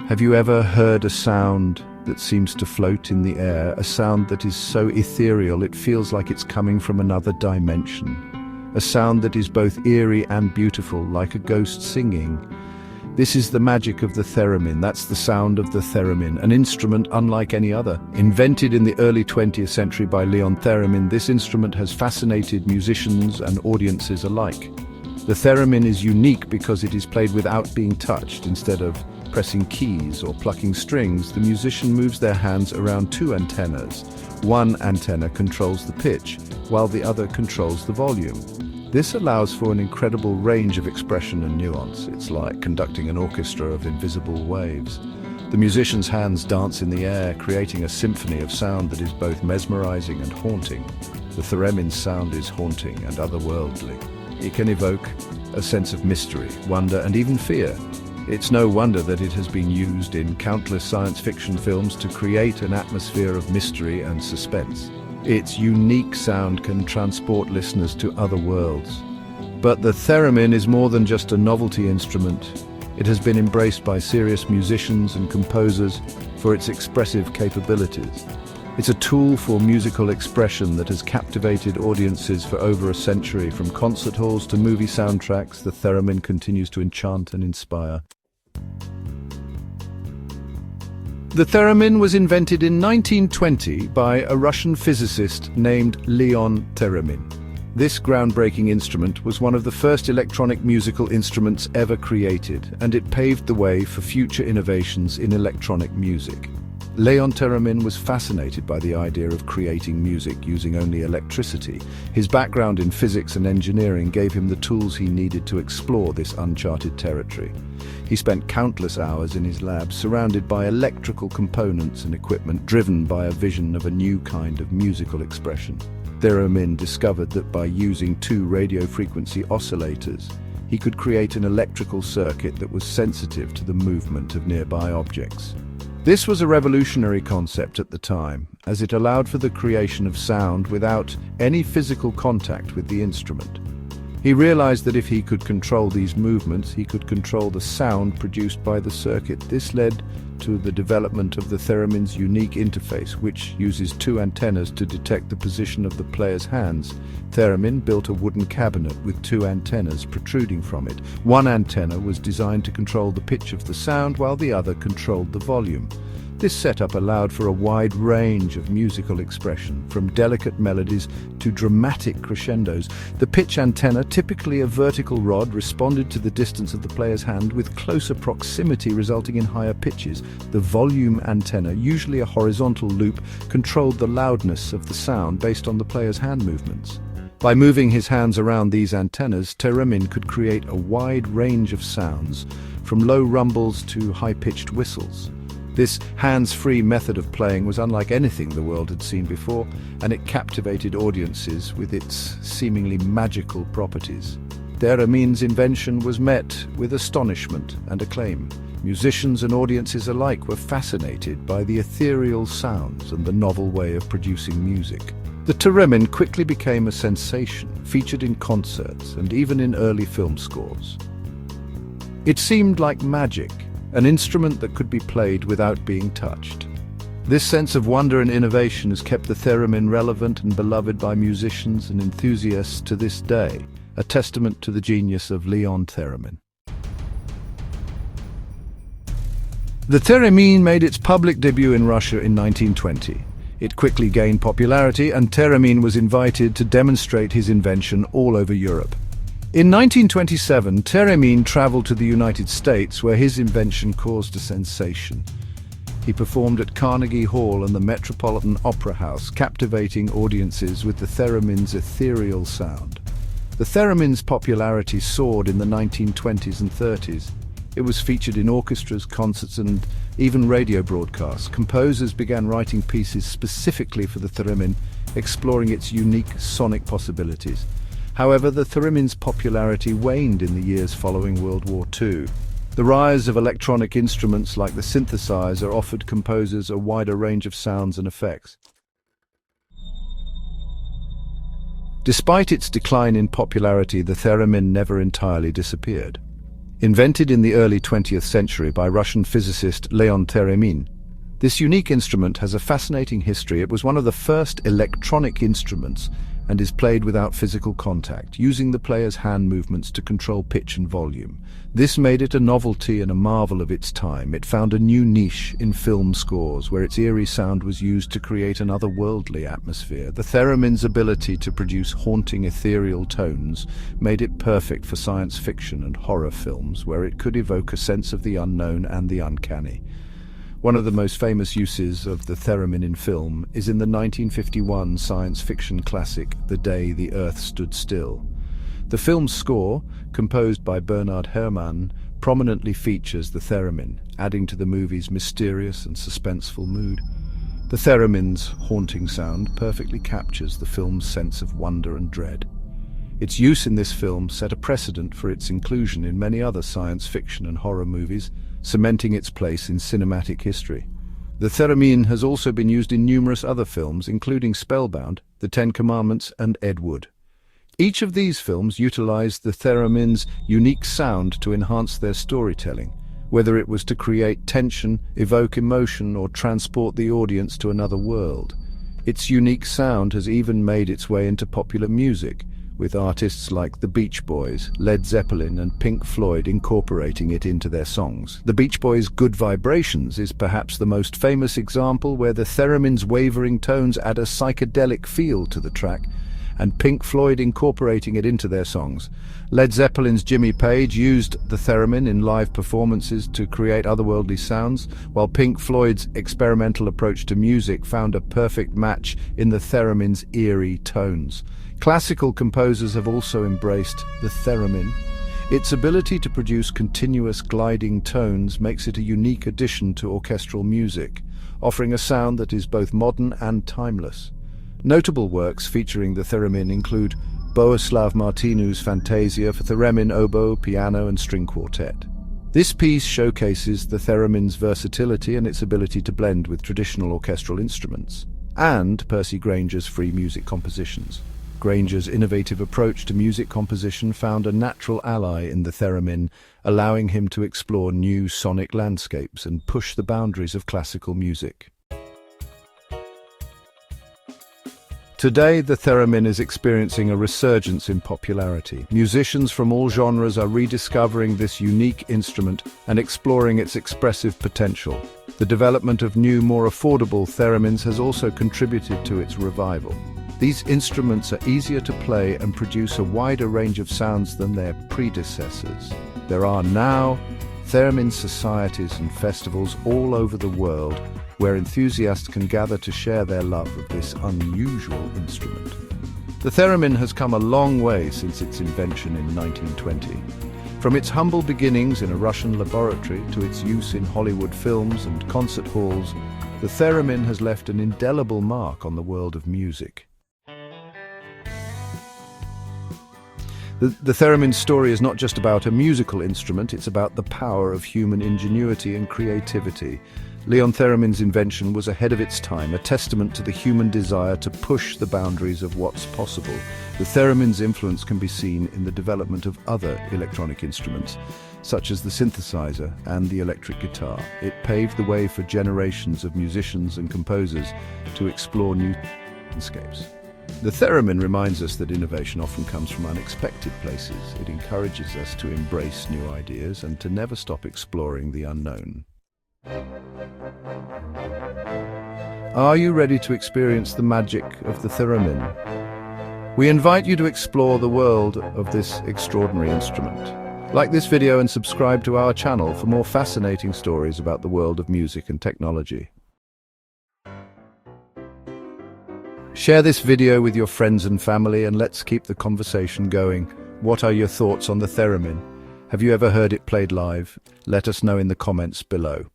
Have you ever heard a sound that seems to float in the air, a sound that is so ethereal it feels like it's coming from another dimension? A sound that is both eerie and beautiful, like a ghost singing. This is the magic of the theremin. That's the sound of the theremin, an instrument unlike any other. Invented in the early 20th century by Theremin, this instrument has fascinated musicians and audiences alike. The theremin is unique because it is played without being touched. Instead of pressing keys or plucking strings, the musician moves their hands around two antennas. One antenna controls the pitch, while the other controls the volume. This allows for an incredible range of expression and nuance. It's like conducting an orchestra of invisible waves. The musician's hands dance in the air, creating a symphony of sound that is both mesmerizing and haunting. The theremin's sound is haunting and otherworldly. It can evoke a sense of mystery, wonder, and even fear. It's no wonder that it has been used in countless science fiction films to create an atmosphere of mystery and suspense. Its unique sound can transport listeners to other worlds. But the theremin is more than just a novelty instrument. It has been embraced by serious musicians and composers for its expressive capabilities. It's a tool for musical expression that has captivated audiences for over a century. From concert halls to movie soundtracks, the theremin continues to enchant and inspire. The theremin was invented in 1920 by a Russian physicist named Leon Theremin. This groundbreaking instrument was one of the first electronic musical instruments ever created, and it paved the way for future innovations in electronic music. Leon Theremin was fascinated by the idea of creating music using only electricity. His background in physics and engineering gave him the tools he needed to explore this uncharted territory. He spent countless hours in his lab surrounded by electrical components and equipment driven by a vision of a new kind of musical expression. Theremin discovered that by using two radio frequency oscillators, he could create an electrical circuit that was sensitive to the movement of nearby objects. This was a revolutionary concept at the time, as it allowed for the creation of sound without any physical contact with the instrument. He realized that if he could control these movements, he could control the sound produced by the circuit. This led to the development of the theremin's unique interface, which uses two antennas to detect the position of the player's hands. Theremin built a wooden cabinet with two antennas protruding from it. One antenna was designed to control the pitch of the sound, while the other controlled the volume. This setup allowed for a wide range of musical expression, from delicate melodies to dramatic crescendos. The pitch antenna, typically a vertical rod, responded to the distance of the player's hand with closer proximity, resulting in higher pitches. The volume antenna, usually a horizontal loop, controlled the loudness of the sound based on the player's hand movements. By moving his hands around these antennas, Theremin could create a wide range of sounds, from low rumbles to high-pitched whistles. This hands-free method of playing was unlike anything the world had seen before, and it captivated audiences with its seemingly magical properties. Theremin's invention was met with astonishment and acclaim. Musicians and audiences alike were fascinated by the ethereal sounds and the novel way of producing music. The theremin quickly became a sensation, featured in concerts and even in early film scores. It seemed like magic, an instrument that could be played without being touched. This sense of wonder and innovation has kept the theremin relevant and beloved by musicians and enthusiasts to this day, a testament to the genius of Leon Theremin. The theremin made its public debut in Russia in 1920. It quickly gained popularity, and Theremin was invited to demonstrate his invention all over Europe. In 1927, Theremin traveled to the United States, where his invention caused a sensation. He performed at Carnegie Hall and the Metropolitan Opera House, captivating audiences with the theremin's ethereal sound. The theremin's popularity soared in the 1920s and 30s. It was featured in orchestras, concerts, and even radio broadcasts. Composers began writing pieces specifically for the theremin, exploring its unique sonic possibilities. However, the theremin's popularity waned in the years following World War II. The rise of electronic instruments like the synthesizer offered composers a wider range of sounds and effects. Despite its decline in popularity, the theremin never entirely disappeared. Invented in the early 20th century by Russian physicist Leon Theremin, this unique instrument has a fascinating history. It was one of the first electronic instruments and is played without physical contact, using the player's hand movements to control pitch and volume. This made it a novelty and a marvel of its time. It found a new niche in film scores, where its eerie sound was used to create an otherworldly atmosphere. The theremin's ability to produce haunting ethereal tones made it perfect for science fiction and horror films, where it could evoke a sense of the unknown and the uncanny. One of the most famous uses of the theremin in film is in the 1951 science fiction classic The Day the Earth Stood Still. The film's score, composed by Bernard Herrmann, prominently features the theremin, adding to the movie's mysterious and suspenseful mood. The theremin's haunting sound perfectly captures the film's sense of wonder and dread. Its use in this film set a precedent for its inclusion in many other science fiction and horror movies, cementing its place in cinematic history. The theremin has also been used in numerous other films, including Spellbound, The Ten Commandments, and Ed Wood. Each of these films utilized the theremin's unique sound to enhance their storytelling, whether it was to create tension, evoke emotion, or transport the audience to another world. Its unique sound has even made its way into popular music, with artists like the Beach Boys, Led Zeppelin, and Pink Floyd incorporating it into their songs. The Beach Boys' Good Vibrations is perhaps the most famous example, where the theremin's wavering tones add a psychedelic feel to the track, and Pink Floyd incorporating it into their songs. Led Zeppelin's Jimmy Page used the theremin in live performances to create otherworldly sounds, while Pink Floyd's experimental approach to music found a perfect match in the theremin's eerie tones. Classical composers have also embraced the theremin. Its ability to produce continuous gliding tones makes it a unique addition to orchestral music, offering a sound that is both modern and timeless. Notable works featuring the theremin include Bohuslav Martinu's Fantasia for theremin, oboe, piano, and string quartet. This piece showcases the theremin's versatility and its ability to blend with traditional orchestral instruments, and Percy Grainger's free music compositions. Grainger's innovative approach to music composition found a natural ally in the theremin, allowing him to explore new sonic landscapes and push the boundaries of classical music. Today, the theremin is experiencing a resurgence in popularity. Musicians from all genres are rediscovering this unique instrument and exploring its expressive potential. The development of new, more affordable theremins has also contributed to its revival. These instruments are easier to play and produce a wider range of sounds than their predecessors. There are now theremin societies and festivals all over the world where enthusiasts can gather to share their love of this unusual instrument. The theremin has come a long way since its invention in 1920. From its humble beginnings in a Russian laboratory to its use in Hollywood films and concert halls, the theremin has left an indelible mark on the world of music. The theremin's story is not just about a musical instrument, it's about the power of human ingenuity and creativity. Leon Theremin's invention was ahead of its time, a testament to the human desire to push the boundaries of what's possible. The theremin's influence can be seen in the development of other electronic instruments, such as the synthesizer and the electric guitar. It paved the way for generations of musicians and composers to explore new landscapes. The theremin reminds us that innovation often comes from unexpected places. It encourages us to embrace new ideas and to never stop exploring the unknown. Are you ready to experience the magic of the theremin? We invite you to explore the world of this extraordinary instrument. Like this video and subscribe to our channel for more fascinating stories about the world of music and technology. Share this video with your friends and family and let's keep the conversation going. What are your thoughts on the theremin? Have you ever heard it played live? Let us know in the comments below.